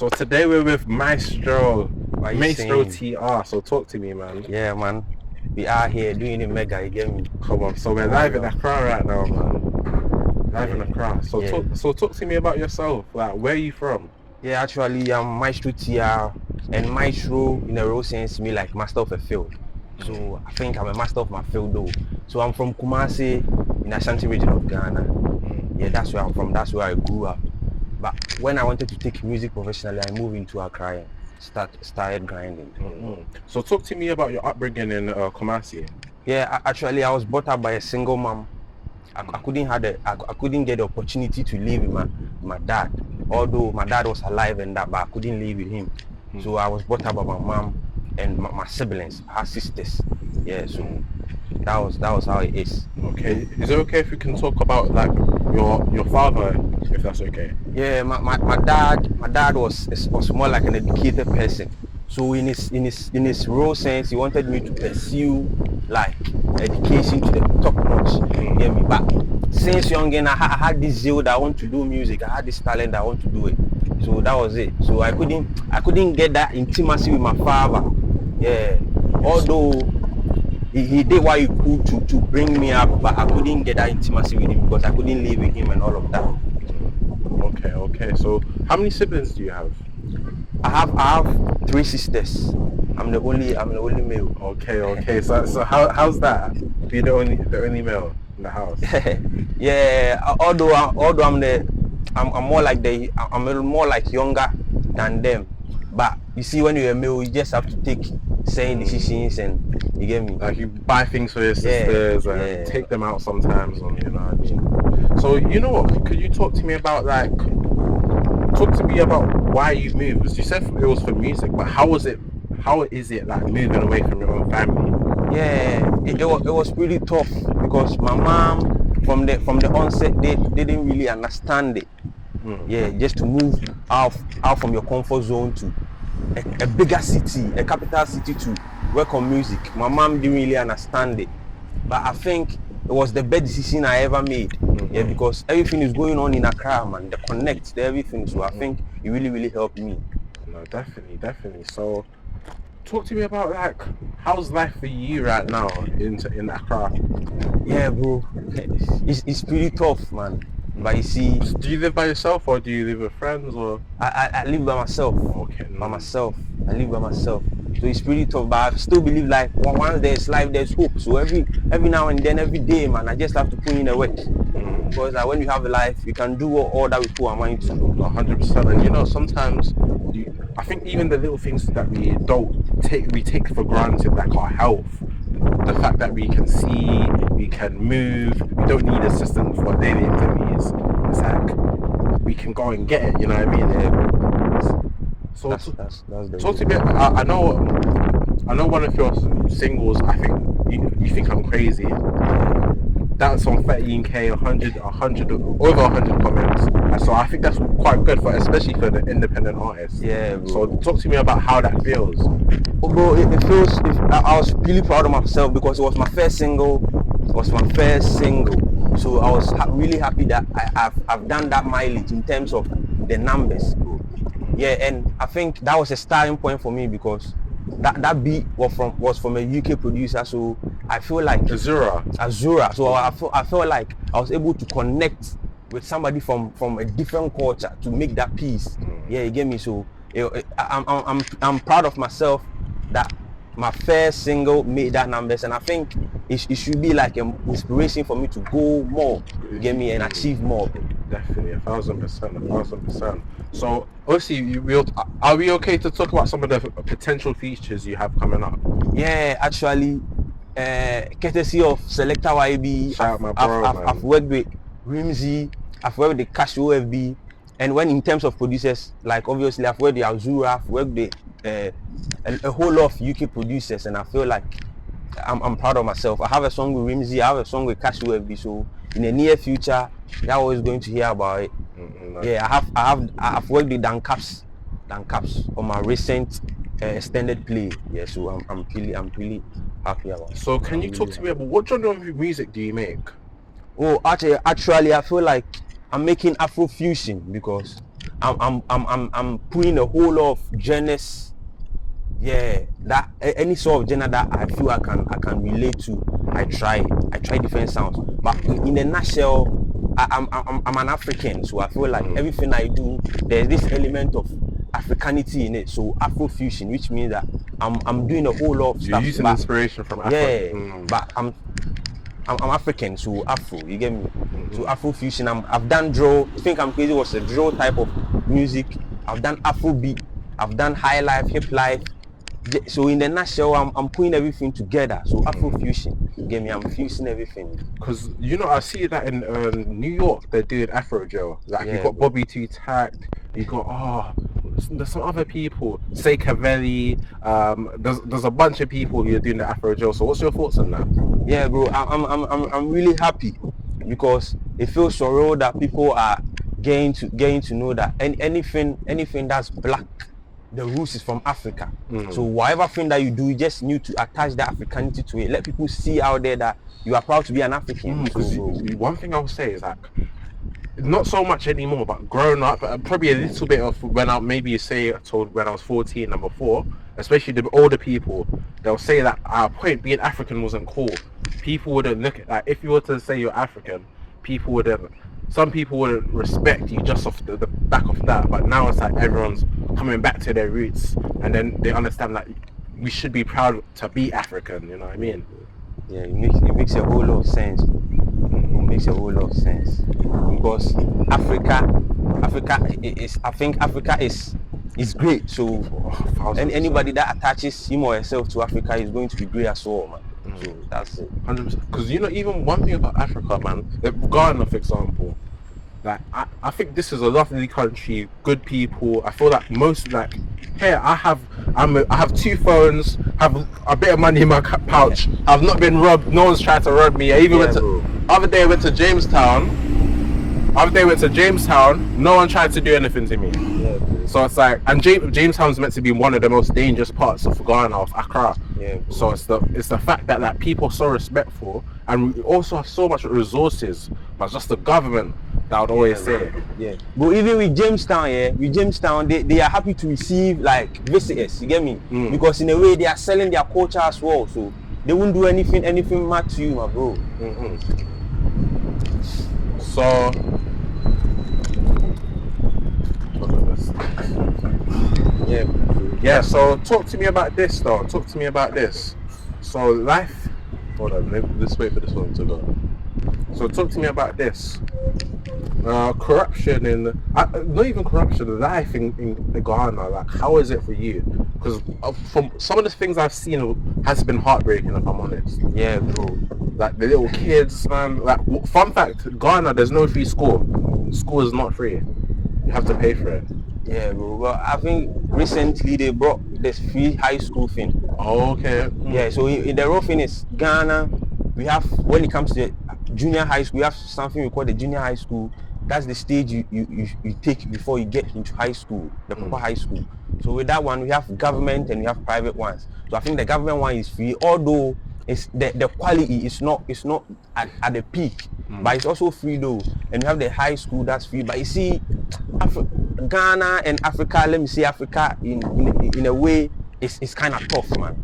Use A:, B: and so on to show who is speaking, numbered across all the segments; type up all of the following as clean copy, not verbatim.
A: So today we're with Maextro,
B: What you
A: Maextro
B: saying?
A: TR. So talk to me, man.
B: Yeah, man. We are here doing it mega, you get me?
A: Come on. So we're live in Accra right now, man. Live in Accra. So
B: Yeah.
A: talk to me about yourself. Like, where are you from?
B: Yeah, actually, I'm Maextro TR, and Maextro, in a real sense, me like master of a field. So I think I'm a master of my field, though. So I'm from Kumasi, in Ashanti region of Ghana. Yeah, that's where I'm from. That's where I grew up. But when I wanted to take music professionally, I moved into Accra and started grinding.
A: So talk to me about your upbringing in Kumasi.
B: Yeah, actually, I was brought up by a single mom. I couldn't get the opportunity to live with my dad, although my dad was alive and that, but I couldn't live with him. So I was brought up by my mom and my siblings, her sisters. Yeah, so that was how it is.
A: Okay, is it okay if we can talk about like your father, if that's okay?
B: Yeah, my dad was more like an educated person. So in his real sense, he wanted me to pursue like education to the top notch. You get me? But since young and I had this zeal that I want to do music, I had this talent that I want to do it. So that was it. So I couldn't get that intimacy with my father. Yeah. Although he did what he could to bring me up, but I couldn't get that intimacy with him because I couldn't live with him and all of that.
A: Okay. So how many siblings do you have?
B: I have 3 sisters. I'm the only male.
A: Okay. So how's that? Be the only male in the house?
B: Yeah. Although I'm more like younger than them. But you see, when you're a male, you just have to take certain decisions, and you get me.
A: Like you buy things for your sisters and take them out sometimes, and you know what I mean. So you know what? Could you talk to me about why you moved? Because you said it was for music, but how is it like moving away from your own family?
B: Yeah, it was pretty tough because my mom from the onset they didn't really understand it. Yeah, just to move out from your comfort zone to a bigger city, a capital city to work on music. My mom didn't really understand it, but I think it was the best decision I ever made. Yeah, because everything is going on in Accra, man. The connect, everything. So I think it really helped me.
A: No, definitely. So talk to me about like how's life for you right now in Accra?
B: Yeah, bro, it's pretty tough, man. But you see,
A: do you live by yourself or do you live with friends or?
B: I live by myself.
A: Okay.
B: By myself. I live by myself. So it's pretty tough, but I still believe like once there's life, there's hope. So every now and then, every day, man, I just have to put in the work. Because when you have a life, you can do all that we put our mind to.
A: 100%. And you know, sometimes I think even the little things that we take for granted, like our health, the fact that we can see, we can move, we don't need assistance for daily activities. It's like we can go and get it. You know what I mean?
B: Yeah.
A: So
B: that's the
A: talk to me. I know one of your singles. I think you think I'm crazy. That's on 13K, over 100 comments. And so I think that's quite good especially for the independent artists.
B: Yeah, bro.
A: So talk to me about how that feels.
B: Oh, bro, it feels. I was really proud of myself because it was my first single. So I was really happy that I've done that mileage in terms of the numbers, bro. Yeah, and I think that was a starting point for me because that beat was from a UK producer, so I feel like Azura. So I felt like I was able to connect with somebody from a different culture to make that piece. Yeah, you get me. So I'm proud of myself that my first single made that numbers, and I think it should be like an inspiration for me to go more, you get me, and achieve more.
A: Definitely, 1,000%. So obviously, are we okay to talk about some of the potential features you have coming up?
B: Yeah, actually, courtesy of Selector YB,
A: Shout out my bro,
B: I've worked with Rimzee, I've worked with the Kash OFB, and when in terms of producers, like obviously I've worked with Azura, I've worked with a whole lot of UK producers, and I feel like I'm proud of myself. I have a song with Rimzee, I have a song with Kash OFB, so in the near future, you're always going to hear about it. Yeah, I've worked with Dan Caps on my recent extended play. Yeah, so I'm really happy about it.
A: So can you talk to me about what genre of music do you make?
B: Oh, actually, I feel like I'm making Afrofusion because I'm putting a whole lot of genres. Yeah, that any sort of genre that I feel I can relate to, I try different sounds. But in a nutshell, I'm an African, so I feel like everything I do, there's this element of Africanity in it. So Afrofusion, which means that I'm doing a whole lot of
A: You're
B: stuff.
A: using inspiration from Afro.
B: Yeah, but I'm African, so Afro, you get me? So Afrofusion, I've done drill. I think I'm crazy was a drill type of music. I've done Afrobeat, I've done high life, hip life. So in the nutshell, I'm putting everything together. So Afrofusion, you get me? I'm fusing everything.
A: Because you know, I see that in New York they're doing Afrodrill. Like you got Bobby Too Tact, you got there's some other people, Say Cavelli. There's a bunch of people who are doing the Afrodrill. So what's your thoughts on that?
B: Yeah, bro, I'm really happy because it feels so real that people are getting to know that anything that's black, the roots is from Africa. So whatever thing that you do, you just need to attach that Africanity to it. Let people see out there that you are proud to be an African.
A: Because one thing I'll say is that not so much anymore, but growing up, probably a little bit of when I maybe say told when I was 14 and before, especially the older people, they'll say that at a point being African wasn't cool. People wouldn't look at that. If you were to say you're African, some people wouldn't respect you just off the back of that. But now it's like everyone's coming back to their roots, and then they understand that we should be proud to be African. You know what I mean?
B: Yeah, it makes a whole lot of sense. It makes a whole lot of sense because Africa is. I think Africa is great. So anybody that attaches him or herself to Africa is going to be great as well, man. So that's it.
A: 100%. Because you know, even one thing about Africa, man, Ghana, for example, like I think this is a lovely country, good people. I feel like most like here I have 2 phones, have a bit of money in my pouch. I've not been robbed. No one's tried to rob me. I even went to other day I went to Jamestown. No one tried to do anything to me. So it's like, and Jamestown's meant to be one of the most dangerous parts of Ghana, of Accra. So it's the fact that like people are so respectful, and we also have so much resources, but just the government that would always say.
B: But even with Jamestown, they are happy to receive like visitors. You get me? Because in a way they are selling their culture as well, so they won't do anything mad to you, my bro.
A: So so talk to me about this though. So life, hold on, let's wait for this one to go. So talk to me about this. Corruption not even corruption, life in Ghana, like how is it for you? Because from some of the things I've seen has been heartbreaking, if I'm honest.
B: Yeah, bro.
A: Like the little kids, man. Like fun fact, Ghana, there's no free school. School is not free. You have to pay for it.
B: Yeah, bro. Well, I think recently they brought this free high school thing.
A: Oh, okay.
B: Yeah, so in the rough thing is Ghana, we have, when it comes to the junior high school, we have something we call the junior high school. That's the stage you take before you get into high school, the proper high school. So with that one, we have government and we have private ones. So I think the government one is free, although it's the quality is not at the peak, but it's also free though. And we have the high school that's free. But you see, Ghana and Africa, let me say Africa in a way, it's kind of tough, man.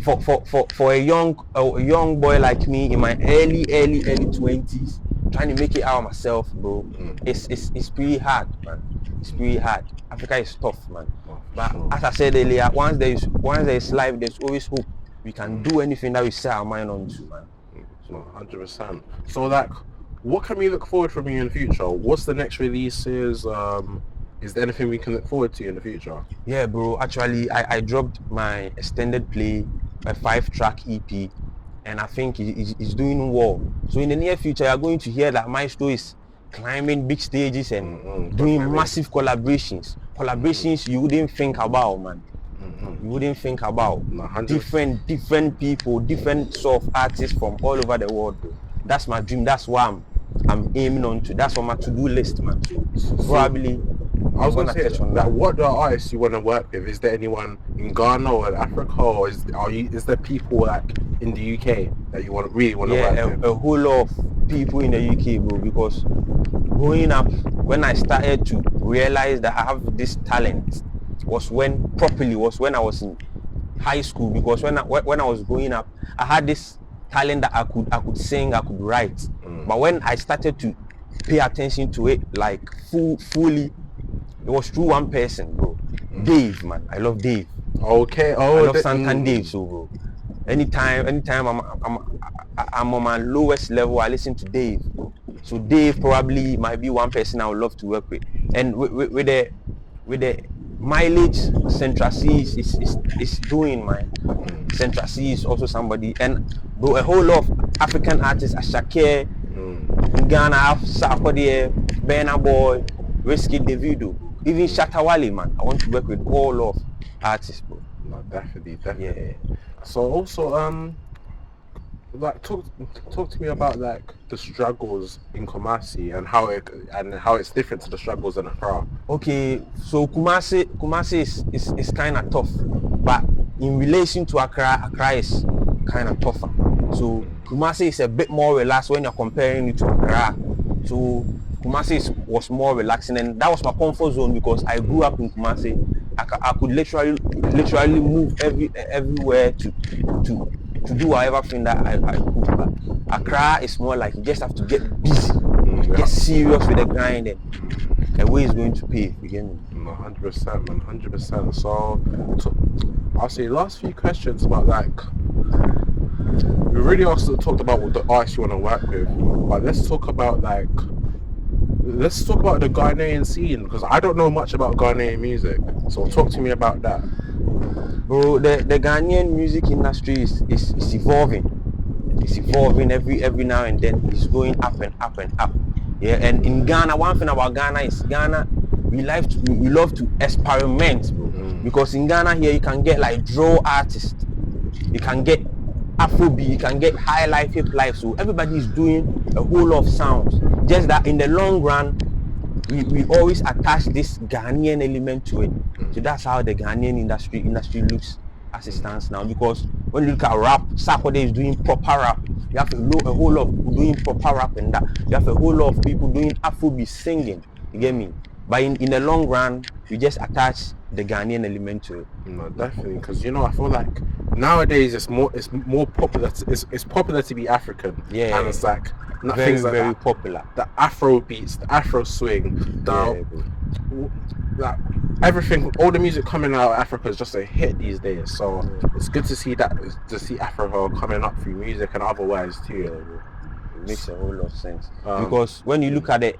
B: For a young boy like me in my early 20s, trying to make it out of myself, bro, it's pretty hard, man. It's pretty hard. Africa is tough, man. But as I said earlier, once there is life, there's always hope. We can do anything that we set our mind on to, man.
A: 100%. So like, what can we look forward from you in the future? What's the next releases? Is there anything we can look forward to in the future?
B: Yeah, bro. Actually, I dropped my extended play, a 5-track EP, and I think it's doing well. So in the near future, you're going to hear that Maextro is climbing big stages and doing massive collaborations. Collaborations you wouldn't think about, man. You wouldn't think about different people, different sort of artists from all over the world, bro. That's my dream. That's what I'm aiming on to. That's on my to-do list, man. Probably.
A: I was going to say that. What are artists you want to work with? Is there anyone in Ghana or in Africa, or is there people like in the UK that you really want to work with?
B: A whole lot of people in the UK, bro. Because growing up when I started to realize that I have this talent was when I was in high school, because when I was growing up, I had this talent that I could sing, I could write. But when I started to pay attention to it like fully, it was through one person, bro. Dave, man. I love Dave.
A: Okay.
B: I love Santan Dave, so bro. Anytime I'm on my lowest level, I listen to Dave. So Dave probably might be one person I would love to work with. And with the mileage Central C is doing, man. Central C is also somebody, and bro, a whole lot of African artists, Ashake, in Ghana, I have Sarkodie, Burna Boy, Risky Davido, even Shatawale, man. I want to work with all of artists, bro.
A: No, definitely.
B: Yeah.
A: So also, like talk to me about like the struggles in Kumasi and how it's different to the struggles in Accra.
B: Okay, so Kumasi is kind of tough, but in relation to Accra is kind of tougher. So Kumasi is a bit more relaxed when you're comparing it to Accra. So Kumasi was more relaxing, and that was my comfort zone because I grew up in Kumasi. I could literally move everywhere to do whatever thing that I could. But Accra is more like you just have to get busy, get serious with the grind, and a way is going to pay. You get me?
A: 100%, man, 100%. So I'll say last few questions about like, we really also talked about what the artists you want to work with, but let's talk about the Ghanaian scene, because I don't know much about Ghanaian music. So talk to me about that.
B: Bro, the Ghanaian music industry is evolving. It's evolving every now and then. It's going up and up and up. Yeah, and in Ghana, one thing about Ghana is we love to experiment, bro. Because in Ghana here you can get like drill artists, you can get Afrobeat, you can get high life, hip life. So everybody is doing a whole lot of sounds. Just that in the long run, we always attach this Ghanaian element to it. So that's how the Ghanaian industry looks as it stands now. Because when you look at rap, Sarkodie is doing proper rap. You have a whole lot of people doing proper rap, and that you have a whole lot of people doing Afrobeat singing. You get me? But in the long run, we just attach the Ghanaian element to it.
A: No, definitely, because I feel like nowadays it's more popular. It's popular to be African.
B: Yeah,
A: and it's like
B: very like very popular.
A: The Afro beats, the Afro swing, like everything, all the music coming out of Africa is just a hit these days. So it's good to see Africa coming up through music and otherwise too.
B: It makes a whole lot of sense, because when you look at the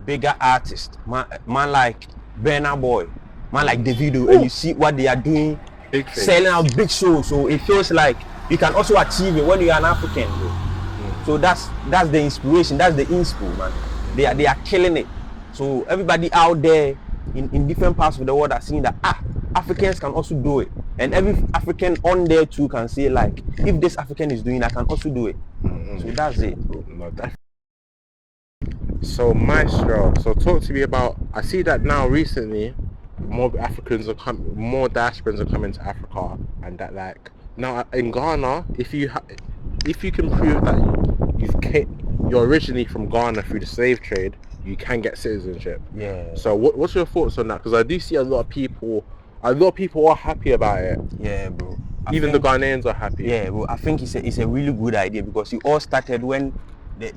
B: bigger artists, man like Burna Boy, man like Davido, and you see what they are doing, selling out big shows. So it feels like you can also achieve it when you are an African, bro. So that's the inspiration, that's the inspo, man. They are killing it. So everybody out there in different parts of the world are seeing that Africans can also do it, and every African on there too can say like, if this African is doing, I can also do it. So that's it, bro.
A: No, so Maextro, so talk to me about, I see that now recently more diasporans are coming to Africa, and that like now in Ghana, if you can prove that you're originally from Ghana through the slave trade, you can get citizenship.
B: Yeah.
A: So what's your thoughts on that? Because I do see a lot of people are happy about it.
B: Yeah, bro.
A: Even the Ghanaians are happy.
B: Yeah, bro. I think it's a really good idea, because it all started when the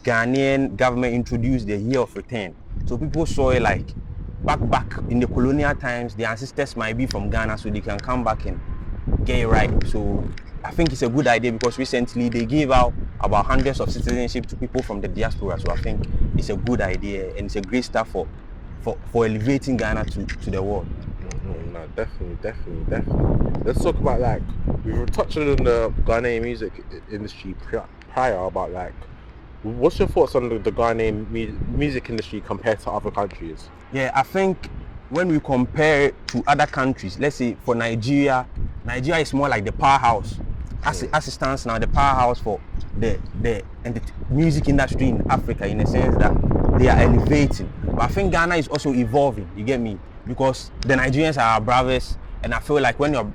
B: Ghanaian government introduced the year of return. So people saw it like back in the colonial times, the ancestors might be from Ghana, so they can come back and get it right. So I think it's a good idea, because recently they gave out about hundreds of citizenship to people from the diaspora. So I think it's a good idea, and it's a great start for elevating Ghana to the world.
A: No, definitely. Let's talk about like, we were touching on the Ghanaian music industry prior, about like, what's your thoughts on the Ghanaian music industry compared to other countries?
B: Yeah, I think when we compare it to other countries, let's say for Nigeria is more like the powerhouse. As it stands now, the powerhouse for the music industry in Africa, in a sense that they are elevating. But I think Ghana is also evolving, you get me? Because the Nigerians are our brothers, and I feel like when your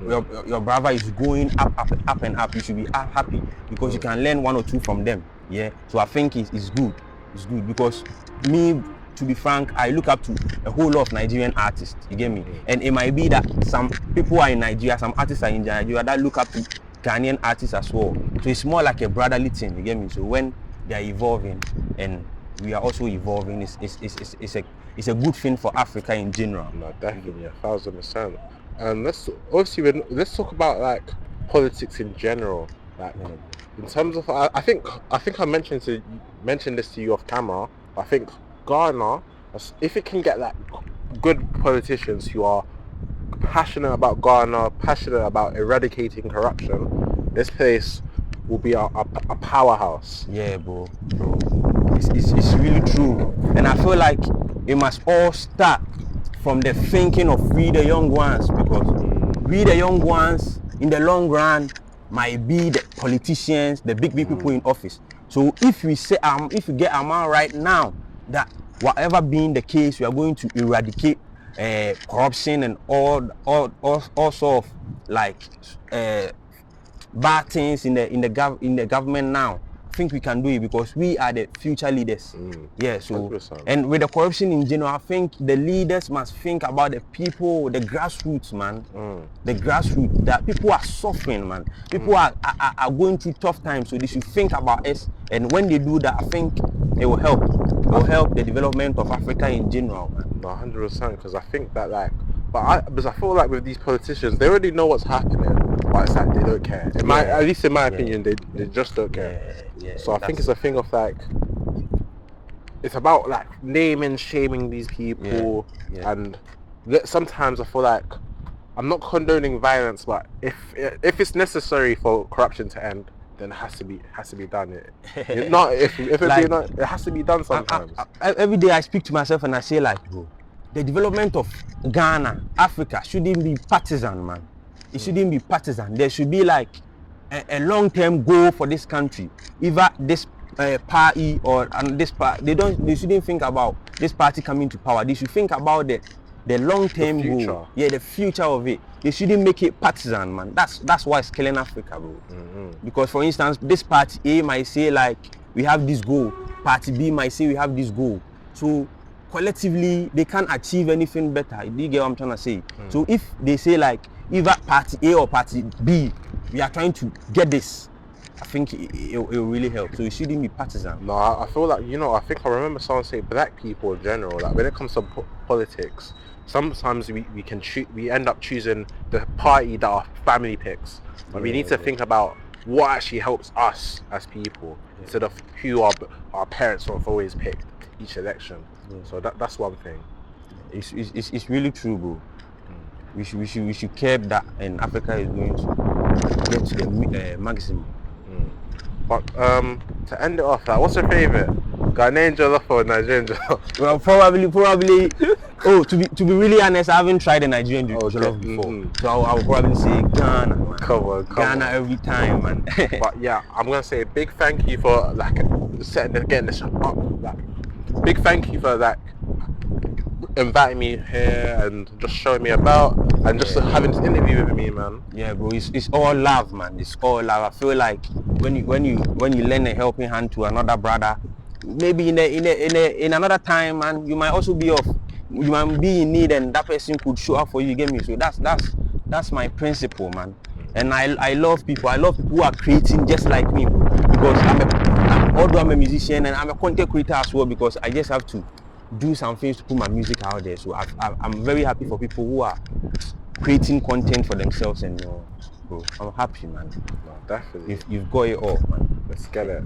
B: brother is going up and up, you should be happy, because you can learn one or two from them. Yeah, so I think it's good. It's good, because me to be frank, I look up to a whole lot of Nigerian artists. You get me? And it might be that some people are in Nigeria, some artists are in Nigeria that look up to Ghanaian artists as well. So it's more like a brotherly thing. You get me? So when they are evolving and we are also evolving, it's a good thing for Africa in general.
A: No, definitely, 1,000%. And let's talk about like politics in general. Like in terms of, I think I mentioned this to you off camera. I think Ghana, if it can get like good politicians who are passionate about Ghana, passionate about eradicating corruption, this place will be a powerhouse.
B: Yeah, bro. It's really true. And I feel like it must all start from the thinking of we the young ones, because we the young ones in the long run might be the politicians, the big people in office. So if we say if we get our mind right now that whatever being the case, we are going to eradicate corruption and all sort of like bad things in the government now, I think we can do it because we are the future leaders. Yeah, so
A: 100%.
B: And with the corruption in general, I think the leaders must think about the people, the grassroots, man. The grassroots, that people are suffering, man. People are going through tough times, so they should think about us. And when they do that, I think it will help. It will help the development of Africa in general, man.
A: No, 100%. Because I think that because I feel like with these politicians, they already know what's happening, but it's like they don't care. At least in my opinion, they just don't care. So I think it's a thing of like, it's about like naming, shaming these people, and sometimes I feel like I'm not condoning violence, but if it's necessary for corruption to end, then it has to be done. It has to be done sometimes.
B: Every day I speak to myself and I say like, bro, the development of Ghana, Africa shouldn't be partisan, man. It shouldn't be partisan. There should be like a long-term goal for this country. Either this party or this party, they shouldn't think about this party coming to power. They should think about the long-term goal. Yeah, the future of it. They shouldn't make it partisan, man. That's why it's killing Africa, bro. Because for instance, this party A might say like we have this goal. Party B might say we have this goal. So collectively they can't achieve anything better. Do you get what I'm trying to say? So if they say like either party A or party B, we are trying to get this, I think it will really help. So it shouldn't be partisan.
A: No, I feel like, I think I remember someone say black people in general, like when it comes to politics, sometimes we end up choosing the party that our family picks. But we need to think about what actually helps us as people instead of who our parents have always picked each election. So that's one thing.
B: It's really true, bro. We should keep that, and Africa is going to get to the maximum.
A: But to end it off, like, what's your favorite? Ghanaian jollof or Nigerian jollof?
B: Well, probably. Oh, to be really honest, I haven't tried the Nigerian jollof before, so I will probably say Ghana, man.
A: Come on.
B: Ghana every time, man.
A: But yeah, I'm gonna say a big thank you for like getting this up. Like, big thank you for like inviting me here and just showing me about and just having this interview with me, man.
B: Yeah, bro, it's all love, man. It's all love. I feel like when you lend a helping hand to another brother, maybe in another time, man, you might also be in need, and that person could show up for you. You get me? So that's my principle, man. And I love people. I love people who are creating just like me, bro. Because although I'm a musician and I'm a content creator as well, because I just have to do some things to put my music out there. So I'm very happy for people who are creating content for themselves, and bro, I'm happy, man.
A: No, definitely.
B: You've got it all, man.
A: Let's get it.